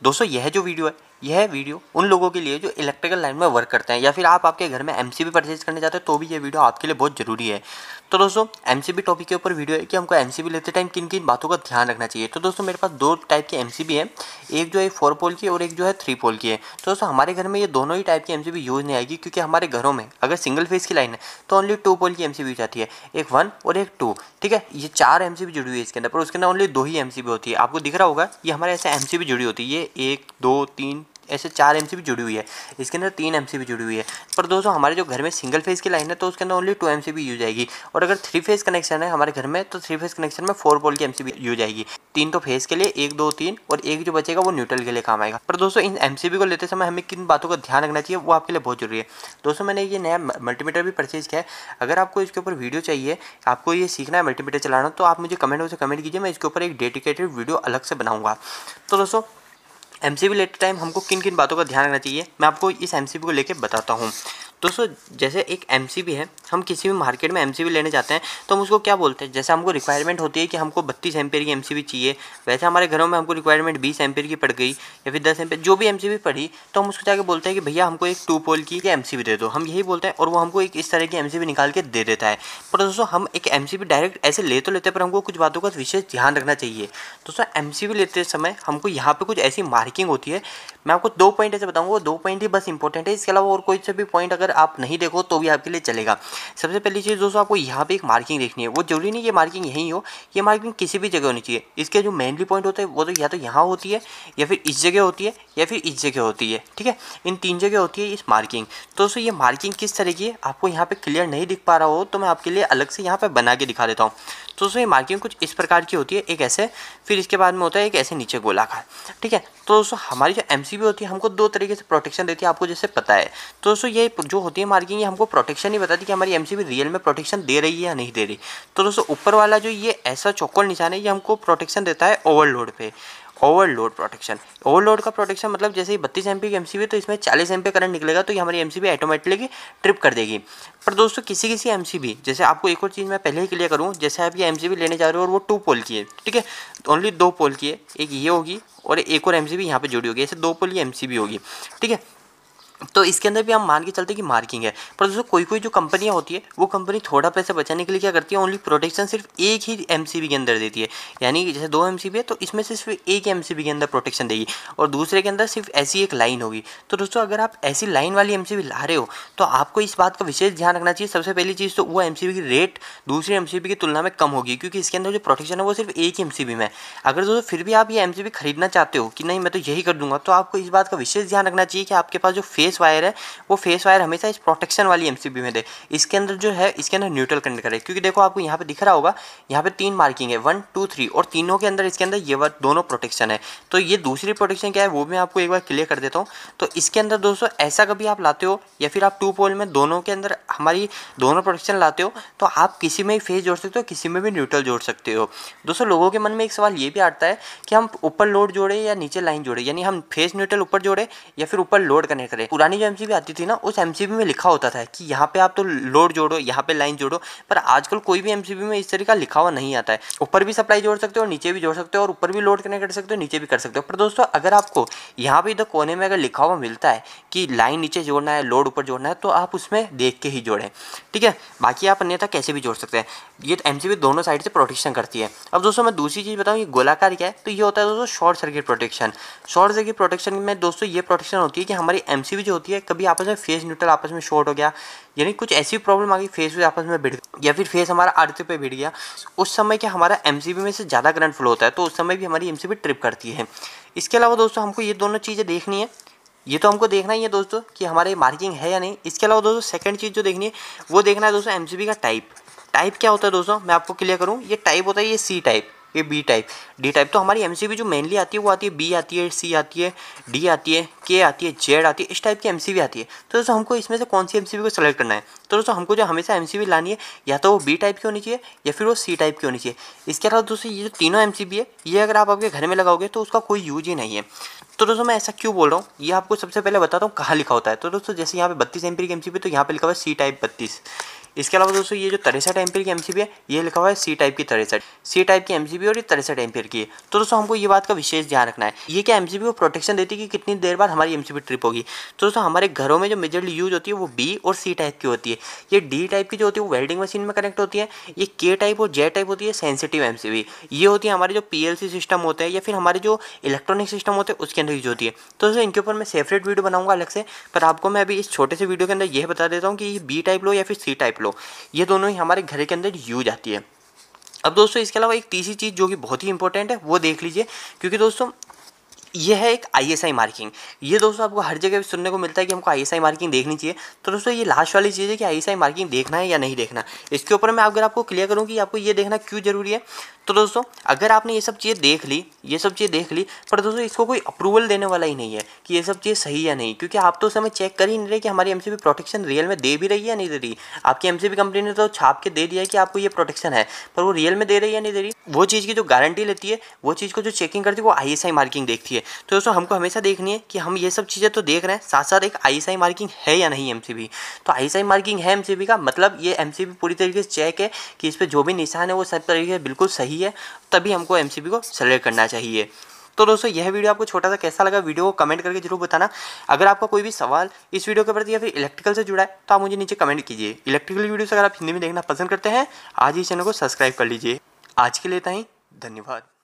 दोस्तों यह जो वीडियो है, यह वीडियो उन लोगों के लिए जो इलेक्ट्रिकल लाइन में वर्क करते हैं, या फिर आप आपके घर में एमसीबी परचेज करने जाते हैं तो भी ये वीडियो आपके लिए बहुत ज़रूरी है। तो दोस्तों एमसीबी टॉपिक के ऊपर वीडियो है कि हमको एमसीबी लेते टाइम किन किन बातों का ध्यान रखना चाहिए। तो दोस्तों मेरे पास दो टाइप की एमसीबी है, एक जो है 4 पोल की और एक जो है 3 पोल की है। तो दोस्तों हमारे घर में ये दोनों ही टाइप की एमसीबी यूज़ नहीं आएगी, क्योंकि हमारे घरों में अगर सिंगल फेस की लाइन है तो ओनली 2 पोल की एमसीबी यूज आती है, एक 1 और एक 2। ठीक है, ये 4 एमसीबी जुड़ी हुई है इसके अंदर, पर उसके अंदर ओनली 2 ही एमसीबी होती है। आपको दिख रहा होगा ये हमारे ऐसे एमसीबी जुड़ी होती है, ये 1 2 3 ऐसे 4 एमसीबी जुड़ी हुई है, इसके अंदर 3 एमसीबी जुड़ी हुई है। पर दोस्तों हमारे जो घर में सिंगल फेस की लाइन है तो उसके अंदर ओनली 2 एमसीबी यूज आएगी, और अगर 3 फेस कनेक्शन है हमारे घर में तो 3 फेस कनेक्शन में 4 पोल की एमसीबी यूज आएगी। 3 तो फेस के लिए, 1 2 3, और एक जो बचेगा वो न्यूट्रल के लिए काम आएगा। पर दोस्तों इन एमसीबी को लेते समय हमें किन बातों का ध्यान रखना चाहिए वो आपके लिए बहुत जरूरी है। दोस्तों मैंने ये नया मल्टीमीटर भी परचेज किया है। अगर आपको इसके ऊपर वीडियो चाहिए, आपको ये सीखना है मल्टीमीटर चलाना, तो आप मुझे कमेंट में से कमेंट कीजिए, मैं इसके ऊपर एक डेडिकेटेड वीडियो अलग से बनाऊंगा। तो दोस्तों एमसीबी लेते टाइम हमको किन किन बातों का ध्यान रखना चाहिए मैं आपको इस एमसीबी को लेके बताता हूँ। दोस्तों जैसे एक एमसीबी है, हम किसी भी मार्केट में एमसीबी लेने जाते हैं तो हम उसको क्या बोलते हैं, जैसे हमको रिक्वायरमेंट होती है कि हमको 32 एम्पेयर की एमसीबी चाहिए, वैसे हमारे घरों में हमको रिक्वायरमेंट 20 एम्पेयर की पड़ गई या फिर 10 एम्पेयर, जो भी एमसीबी पड़ी तो हम उसको जाकर बोलते हैं कि भैया हमको एक 2 पोल की एमसीबी दे दो, हम यही बोलते हैं, और वो हमको एक इस तरह की एमसीबी निकाल के दे देता है। पर दोस्तों हम एक एमसीबी डायरेक्ट ऐसे ले तो लेते हैं, पर हमको कुछ बातों का विशेष ध्यान रखना चाहिए। दोस्तों एमसीबी लेते समय हमको यहाँ पे कुछ ऐसी मार्किंग होती है, मैं आपको 2 पॉइंट ऐसे बताऊंगा, वो 2 पॉइंट ही बस इंपॉर्टेंट है, इसके अलावा और कोई से भी पॉइंट अगर आप नहीं देखो तो भी आपके लिए चलेगा। सबसे पहली चीज़ दोस्तों आपको यहाँ पे एक मार्किंग देखनी है, वो जरूरी नहीं ये मार्किंग यहीं हो, ये मार्किंग किसी भी जगह होनी चाहिए। इसके जो मेनली पॉइंट होते हैं वो तो या तो यहाँ होती है, या फिर इस जगह होती है, या फिर इस जगह होती है। ठीक है, इन 3 जगह होती है इस मार्किंग। तो दोस्तों ये मार्किंग किस तरह की है आपको यहाँ पे क्लियर नहीं दिख पा रहा हो तो मैं आपके लिए अलग से यहाँ पे बना के दिखा देता हूँ। तो दोस्तों ये मार्किंग कुछ इस प्रकार की होती है, एक ऐसे, फिर इसके बाद में होता है एक ऐसे नीचे गोलाकार। ठीक है, तो दोस्तों हमारी जो एमसीबी होती है हमको 2 तरीके से प्रोटेक्शन देती है, आपको जैसे पता है। तो दोस्तों ये जो होती है मार्किंग, ये हमको प्रोटेक्शन ही बताती है कि हमारी एमसीबी रियल में प्रोटेक्शन दे रही है या नहीं दे रही। तो दोस्तों ऊपर वाला जो ये ऐसा चौकोर निशान है, ये हमको प्रोटेक्शन देता है ओवरलोड पे। ओवरलोड प्रोटेक्शन, ओवरलोड का प्रोटेक्शन मतलब जैसे ही 32 एमपी की एमसीबी तो इसमें 40 एमपी करंट निकलेगा तो ये हमारी एमसीबी ऑटोमेटिकली ट्रिप कर देगी। पर दोस्तों किसी किसी एमसीबी, जैसे आपको एक और चीज़ मैं पहले ही क्लियर करूँ, जैसे आप ये एमसीबी लेने जा रहे हो और वो 2 पोल की है, ठीक है, ओनली 2 पोल की है, एक ये होगी और एक और एमसीबी यहाँ पे जुड़ी होगी, ऐसे 2 पोल की एमसीबी होगी। ठीक है, तो इसके अंदर भी हम मान के चलते हैं कि मार्किंग है। पर दोस्तों कोई कोई जो कंपनियां होती है वो कंपनी थोड़ा पैसा बचाने के लिए क्या करती है, ओनली प्रोटेक्शन सिर्फ एक ही एमसीबी के अंदर देती है। यानी कि जैसे 2 एमसीबी है तो इसमें से सिर्फ एक एमसीबी के अंदर प्रोटेक्शन देगी और दूसरे के अंदर सिर्फ ऐसी एक लाइन होगी। तो दोस्तों अगर आप ऐसी लाइन वाली एमसीबी ला रहे हो तो आपको इस बात का विशेष ध्यान रखना चाहिए। सबसे पहली चीज़ तो वो एमसीबी की रेट दूसरी एमसीबी की तुलना में कम होगी, क्योंकि इसके अंदर जो प्रोटेक्शन है वो सिर्फ एक ही एमसीबी में। अगर दोस्तों फिर भी आप ये एमसीबी खरीदना चाहते हो कि नहीं मैं तो यही कर दूंगा, तो आपको इस बात का विशेष ध्यान रखना चाहिए कि आपके पास जो फेस वायर है वो फेस वायर हमेशा इस प्रोटेक्शन वाली एमसीबी में दे। इसके अंदर जो है इसके अंदर न्यूट्रल कनेक्ट करे, क्योंकि देखो आपको यहाँ पे दिख रहा होगा, यहाँ पे 3 मार्किंग है 1 2 3, और तीनों के अंदर इसके अंदर ये दोनों प्रोटेक्शन है। तो ये दूसरी प्रोटेक्शन क्या है वो मैं आपको एक बार क्लियर कर देता हूँ। तो इसके अंदर दोस्तों ऐसा कभी आप लाते हो या फिर आप 2 पोल में दोनों के अंदर हमारी दोनों प्रोटेक्शन लाते हो तो आप किसी में भी फेस जोड़ सकते हो, किसी में भी न्यूट्रल जोड़ सकते हो। दोस्तों लोगों के मन में एक सवाल ये भी आता है कि हम ऊपर लोड जोड़े या नीचे लाइन जोड़े, यानी हम फेस न्यूट्रल ऊपर जोड़े या फिर ऊपर लोड कनेक्ट करें। पुरानी जो एमसीबी आती थी ना उस एमसीबी में लिखा होता था कि यहाँ पे आप तो लोड जोड़ो, यहाँ पे लाइन जोड़ो, पर आजकल कोई भी एमसीबी में इस तरह का लिखा हुआ नहीं आता है। ऊपर भी सप्लाई जोड़ सकते हो और नीचे भी जोड़ सकते हो, और ऊपर भी लोड कनेक्ट कर सकते हो, नीचे भी कर सकते हो। पर दोस्तों अगर आपको यहाँ पे इधर कोने में अगर लिखा हुआ मिलता है कि लाइन नीचे जोड़ना है लोड ऊपर जोड़ना है तो आप उसमें देख के ही जोड़ें। ठीक है, बाकी आप अन्यथा कैसे भी जोड़ सकते हैं। ये एमसीबी दोनों साइड से प्रोटेक्शन करती है। अब दोस्तों मैं दूसरी चीज़ बताऊँ, ये गोलाकार क्या है, तो ये होता है दोस्तों short circuit protection. Short circuit protection में दोस्तों ये प्रोटेक्शन होती है कि हमारी एमसीबी जो होती है कभी आपस में फेस न्यूट्रल आपस में शॉर्ट हो गया, यानी कुछ ऐसी प्रॉब्लम आ गई फेस भी आपस में भिड़ गया या फिर फेस हमारा अर्थ पे भिड़ गया, उस समय क्या हमारा एमसीबी में से ज़्यादा करंट फ्लो होता है तो उस समय भी हमारी एमसीबी ट्रिप करती है। इसके अलावा दोस्तों हमको ये दोनों चीज़ें देखनी है, ये तो हमको देखना ही है दोस्तों कि हमारे मार्किंग है या नहीं। इसके अलावा दोस्तों सेकंड चीज़ जो देखनी है वो देखना है दोस्तों एमसीबी का टाइप। टाइप क्या होता है दोस्तों मैं आपको क्लियर करूँ, ये टाइप होता है ये सी टाइप, ये बी टाइप, डी टाइप। तो हमारी एमसीबी जो मेनली आती है वो आती है बी आती है, सी आती है, डी आती है, के आती है, जेड आती है, इस टाइप की एमसीबी आती है। तो दोस्तों हमको इसमें से कौन सी एमसीबी को सेलेक्ट करना है। तो दोस्तों हमको जो हमेशा एमसीबी लानी है या तो वो बी टाइप की होनी चाहिए या फिर वो सी टाइप की होनी चाहिए। इसके अलावा दोस्तों ये जो तीनों एमसीबी है ये अगर आप आपके घर में लगाओगे तो उसका कोई यूज ही नहीं है। तो दोस्तों मैं ऐसा क्यों बोल रहा हूँ, ये आपको सबसे पहले बताता हूँ कहाँ लिखा होता है। तो दोस्तों जैसे यहाँ पे 32 एम्पीयर की एमसीबी, तो यहाँ पे लिखा हुआ है सी टाइप 32। इसके अलावा दोस्तों ये जो 63 एम्पीयर की एमसीबी है, ये लिखा हुआ है सी टाइप की 63। सी टाइप की एमसीबी और ये 63 एम्पीयर की है। तो दोस्तों हमको ये बात का विशेष ध्यान रखना है, ये क्या एमसीबी को प्रोटेक्शन देती है कि कितनी देर बाद हमारी एमसीबी ट्रिप होगी। तो दोस्तों हमारे घरों में जो मेजरली यूज होती है वो बी और सी टाइप की होती है। ये डी टाइप की जो होती है वो वेल्डिंग मशीन में कनेक्ट होती है। ये के टाइप और जे टाइप होती है सेंसिटिव एमसीबी। ये होती है हमारे जो पीएलसी सिस्टम होते हैं या फिर हमारे जो इलेक्ट्रॉनिक सिस्टम होते हैं उसके अंदर यूज होती है। तो दोस्तों इनके ऊपर मैं सेपरेट वीडियो बनाऊंगा अलग से, पर आपको मैं अभी इस छोटे से वीडियो के अंदर यह बता देता हूँ कि ये बी टाइप लो या फिर सी टाइप लो, ये दोनों ही हमारे घर के अंदर यूज आती है। अब दोस्तों इसके अलावा एक तीसरी चीज़ जो कि बहुत ही इंपॉर्टेंट है वो देख लीजिए, क्योंकि दोस्तों ये है एक आईएसआई मार्किंग। ये दोस्तों आपको हर जगह सुनने को मिलता है कि हमको आईएसआई मार्किंग देखनी चाहिए। तो दोस्तों ये लास्ट वाली चीज़ है कि आईएसआई मार्किंग देखना है या नहीं देखना। इसके ऊपर मैं अगर आपको क्लियर करूँ कि आपको ये देखना क्यों जरूरी है, तो दोस्तों अगर आपने ये सब चीज़ें देख ली, पर दोस्तों इसको कोई अप्रूवल देने वाला ही नहीं है कि ये सब चीज़ सही या नहीं, क्योंकि आप तो उस समय चेक कर ही नहीं रहे कि हमारी एमसीबी प्रोटेक्शन रियल में दे भी रही है या नहीं दे रही। आपकी एमसीबी कंपनी ने तो छाप के दे दिया है कि आपको ये प्रोटेक्शन है, पर वो रियल में दे रही है या नहीं दे रही, वो चीज़ की जो गारंटी लेती है, वो चीज़ को जो चेकिंग करती है वो आईएसआई मार्किंग देखती है। तो दोस्तों हमको हमेशा देखनी है कि हम ये सब चीज़ें तो देख रहे हैं, साथ साथ एक आईएसआई मार्किंग है या नहीं एमसीबी। तो आईएसआई मार्किंग है एमसीबी का मतलब ये एमसीबी पूरी तरीके से चेक है कि इस पर जो भी निशान है वो सब तरीके से बिल्कुल सही है, तभी हमको एमसीबी को सेलेक्ट करना चाहिए। तो दोस्तों यह वीडियो आपको छोटा सा कैसा लगा, वीडियो को कमेंट करके जरूर बताना। अगर आपका कोई भी सवाल इस वीडियो के प्रति या फिर इलेक्ट्रिकल से जुड़ा है तो आप मुझे नीचे कमेंट कीजिए। इलेक्ट्रिकल वीडियोस अगर आप हिंदी में देखना पसंद करते हैं, आज ही चैनल को सब्सक्राइब कर लीजिए। आज के लिए इतना ही, धन्यवाद।